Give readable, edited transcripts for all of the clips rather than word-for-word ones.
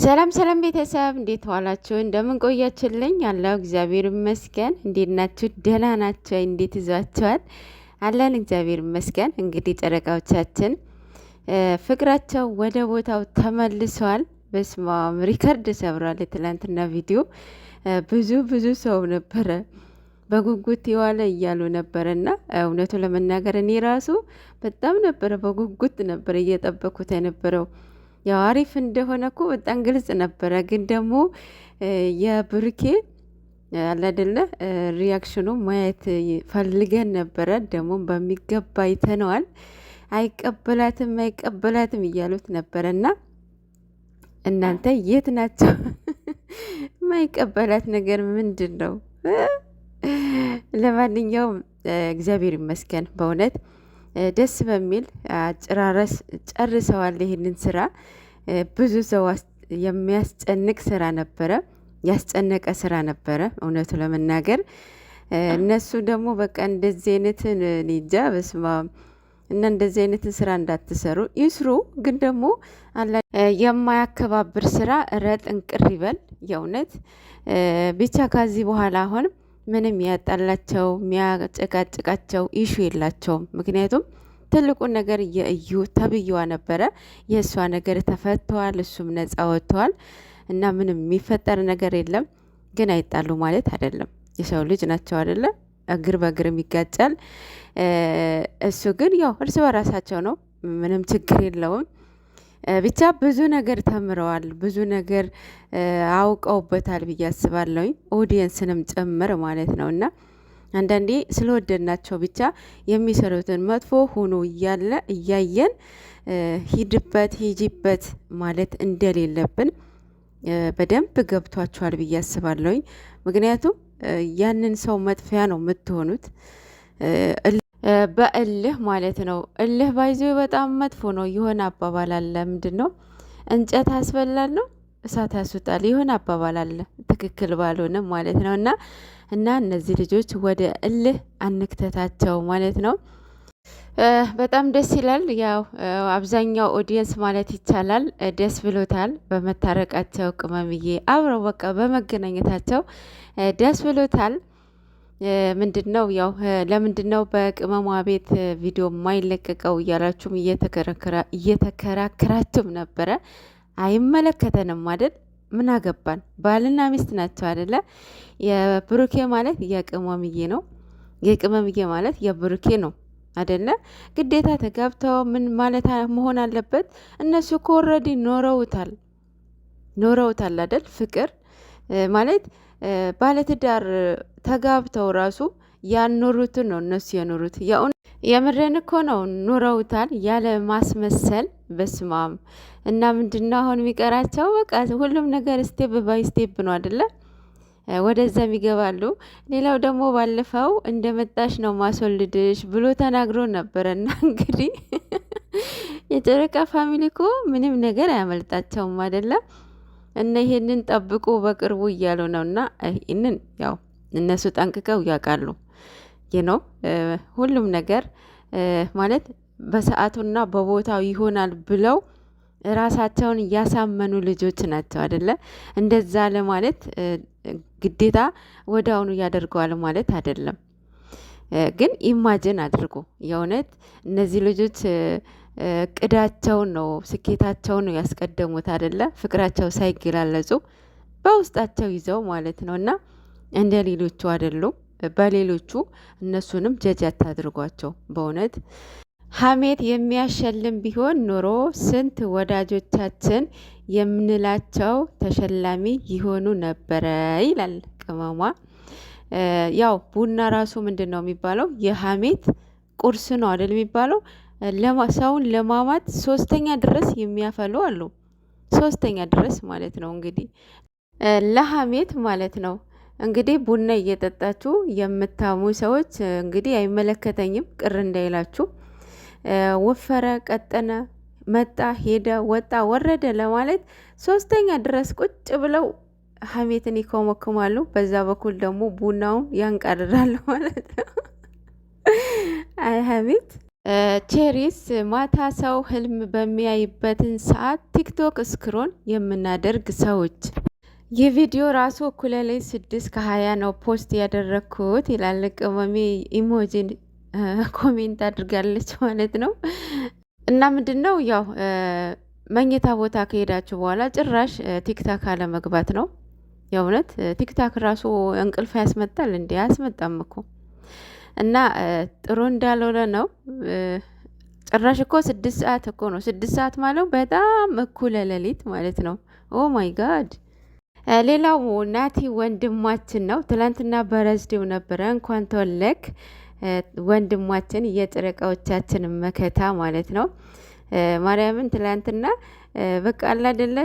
ሰላም ሰላም ቤተሰብ እንዴት ዋላችሁ? እንደምን ቆያችሁልኝ? አለው እግዚአብሔር ይመስገን። እንዴት ናችሁ? ደህና ናችሁ? እንዴት ይዟችኋል? አለን እግዚአብሔር ይመስገን። እንግዲህ ጨረቃዎቻችን ፍቅራቸው ወደ ቦታው ተመልሷል። በስማም ሪከርድ ሰብሯል። የትላንትና ቪዲዮ ብዙ ሰው ነበረ በጉጉት የዋለ እያሉ ነበረና እውነቱ ለመናገር እኔ ራሱ በጣም ነበረ በጉጉት ነበረ እየጠበኩት የነበረው ያው አሪፍ እንደሆነ እኮ በጣም ግልጽ ነበረ። ግን ደግሞ የብሩኬ አላደለ ሪያክሽኑ ማየት ፈልገን ነበረ። ደግሞ በሚገባ አይተነዋል። አይቀበላትም እያሉት ነበረና እናንተ የት ናቸው? ማይቀበላት ነገር ምንድን ነው? ለማንኛውም እግዚአብሔር ይመስገን በእውነት ደስ በሚል አጨራረስ ጨርሰዋል ይህንን ስራ። ብዙ ሰው የሚያስጨንቅ ስራ ነበረ፣ ያስጨነቀ ስራ ነበረ እውነቱ ለመናገር። እነሱ ደግሞ በቃ እንደዚህ አይነትን ኒጃ በስማ እና እንደዚህ አይነትን ስራ እንዳትሰሩ ይስሩ። ግን ደግሞ የማያከባብር ስራ ረጥንቅር ይበል የእውነት ብቻ። ከዚህ በኋላ አሁን ምንም ያጣላቸው የሚያጨቃጭቃቸው ኢሹ የላቸውም። ምክንያቱም ትልቁን ነገር የእዩ ተብዬዋ ነበረ። የእሷ ነገር ተፈተዋል፣ እሱም ነጻ ወጥተዋል እና ምንም የሚፈጠር ነገር የለም። ግን አይጣሉ ማለት አይደለም። የሰው ልጅ ናቸው አይደለ? እግር በእግርም ይጋጫል። እሱ ግን ያው እርስ በራሳቸው ነው፣ ምንም ችግር የለውም። ብቻ ብዙ ነገር ተምረዋል፣ ብዙ ነገር አውቀውበታል ብዬ አስባለሁኝ። ኦዲየንስንም ጭምር ማለት ነው። እና አንዳንዴ ስለወደድናቸው ብቻ የሚሰሩትን መጥፎ ሆኖ እያለ እያየን ሂጂበት ማለት እንደሌለብን በደንብ ገብቷቸዋል ብዬ አስባለሁኝ። ምክንያቱም ያንን ሰው መጥፊያ ነው የምትሆኑት በእልህ ማለት ነው። እልህ ባይዞ በጣም መጥፎ ነው። የሆነ አባባል አለ። ምንድን ነው? እንጨት ያስበላል ነው እሳት ያስወጣል። የሆነ አባባል አለ፣ ትክክል ባልሆነም ማለት ነው። እና እነዚህ ልጆች ወደ እልህ አንክተታቸው ማለት ነው። በጣም ደስ ይላል። ያው አብዛኛው ኦዲየንስ ማለት ይቻላል ደስ ብሎታል በመታረቃቸው። ቅመምዬ አብረው በቃ በመገናኘታቸው ደስ ብሎታል። ምንድን ነው ያው ለምንድን ነው በቅመሟ ቤት ቪዲዮ የማይለቀቀው እያላችሁም እየተከራከራችሁም ነበረ። አይመለከተንም አይደል? ምን አገባን? ባልና ሚስት ናቸው አይደለ? የብሩኬ ማለት የቅመምዬ ነው፣ የቅመምዬ ማለት የብሩኬ ነው አይደለ? ግዴታ ተጋብተው ምን ማለት መሆን አለበት? እነሱ እኮ ኦልሬዲ ኖረውታል አይደል? ፍቅር ማለት ባለትዳር ተጋብተው ራሱ ያኖሩትን ነው እነሱ የኖሩት። የምሬን እኮ ነው፣ ኑረውታል ያለ ማስመሰል። በስማም እና ምንድነው አሁን የሚቀራቸው? በቃ ሁሉም ነገር ስቴፕ ባይ ስቴፕ ነው አይደለ? ወደዛም ይገባሉ። ሌላው ደግሞ ባለፈው እንደመጣሽ ነው ማስወልድሽ ብሎ ተናግሮ ነበረና እንግዲህ የጨረቃ ፋሚሊ እኮ ምንም ነገር አያመልጣቸውም አይደለም? እና ይሄንን ጠብቁ በቅርቡ እያሉ ነው። እና ይህንን ያው እነሱ ጠንቅቀው ያውቃሉ። ነው ሁሉም ነገር ማለት በሰዓቱና በቦታው ይሆናል ብለው ራሳቸውን እያሳመኑ ልጆች ናቸው አይደለ? እንደዛ ለማለት ግዴታ ወደ አሁኑ ያደርገዋል ማለት አይደለም። ግን ኢማጅን አድርጎ የእውነት እነዚህ ልጆች እቅዳቸውን ነው ስኬታቸውን ነው ያስቀደሙት አይደለ? ፍቅራቸው ሳይገላለጹ በውስጣቸው ይዘው ማለት ነው። እና እንደ ሌሎቹ አይደሉም። በሌሎቹ እነሱንም ጀጅ አታድርጓቸው። በእውነት ሀሜት የሚያሸልም ቢሆን ኖሮ ስንት ወዳጆቻችን የምንላቸው ተሸላሚ ይሆኑ ነበረ ይላል ቅመሟ። ያው ቡና ራሱ ምንድን ነው የሚባለው? የሀሜት ቁርስ ነው አይደል የሚባለው? ሰውን ለማማት ሶስተኛ ድረስ የሚያፈሉ አሉ። ሶስተኛ ድረስ ማለት ነው እንግዲህ ለሀሜት ማለት ነው። እንግዲህ ቡና እየጠጣችሁ የምታሙ ሰዎች እንግዲህ አይመለከተኝም፣ ቅር እንዳይላችሁ። ወፈረ፣ ቀጠነ፣ መጣ፣ ሄደ፣ ወጣ፣ ወረደ ለማለት ሶስተኛ ድረስ ቁጭ ብለው ሀሜትን ይኮመክማሉ። በዛ በኩል ደግሞ ቡናውን ያንቃርራሉ ማለት ነው። አይ ሀሜት ቼሪስ ማታ ሰው ህልም በሚያይበትን ሰዓት ቲክቶክ ስክሮን የምናደርግ ሰዎች። ይህ ቪዲዮ ራሱ እኩለ ሌሊት 6:20 ነው ፖስት ያደረግኩት ይላል። ቅመሜ ኢሞጂን ኮሜንት አድርጋለች ማለት ነው። እና ምንድን ነው ያው መኝታ ቦታ ከሄዳችሁ በኋላ ጭራሽ ቲክታክ አለመግባት ነው። የእውነት ቲክታክ ራሱ እንቅልፍ ያስመጣል እንዴ? አያስመጣም እኮ። እና ጥሩ እንዳልሆነ ነው። ጭራሽ እኮ 6 ሰዓት እኮ ነው። 6 ሰዓት ማለት በጣም እኩለ ሌሊት ማለት ነው። ኦ ማይ ጋድ። ሌላው ናቲ ወንድማችን ነው። ትላንትና በረዝዴው ነበረ። እንኳን ተወለክ ወንድማችን፣ የጨረቃዎቻችን መከታ ማለት ነው። ማርያምን ትላንትና በቃ አላደለ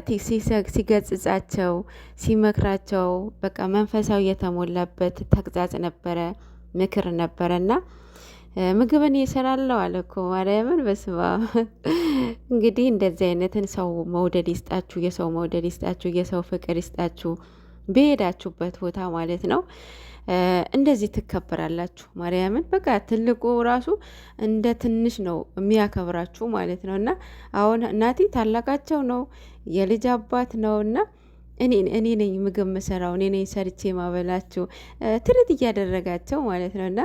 ሲገጽጻቸው ሲመክራቸው በቃ መንፈሳዊ የተሞላበት ተግዛጽ ነበረ፣ ምክር ነበረና ምግብን እየሰራለው አለ እኮ ማርያምን። በስባ እንግዲህ እንደዚህ አይነትን ሰው መውደድ ይስጣችሁ፣ የሰው መውደድ ይስጣችሁ፣ የሰው ፍቅር ይስጣችሁ በሄዳችሁበት ቦታ ማለት ነው። እንደዚህ ትከበራላችሁ። ማርያምን በቃ ትልቁ ራሱ እንደ ትንሽ ነው የሚያከብራችሁ ማለት ነው። እና አሁን እናቴ ታላቃቸው ነው፣ የልጅ አባት ነው። እና እኔ ነኝ ምግብ ምሰራው፣ እኔ ነኝ ሰርቼ ማበላችሁ ትርት እያደረጋቸው ማለት ነው። እና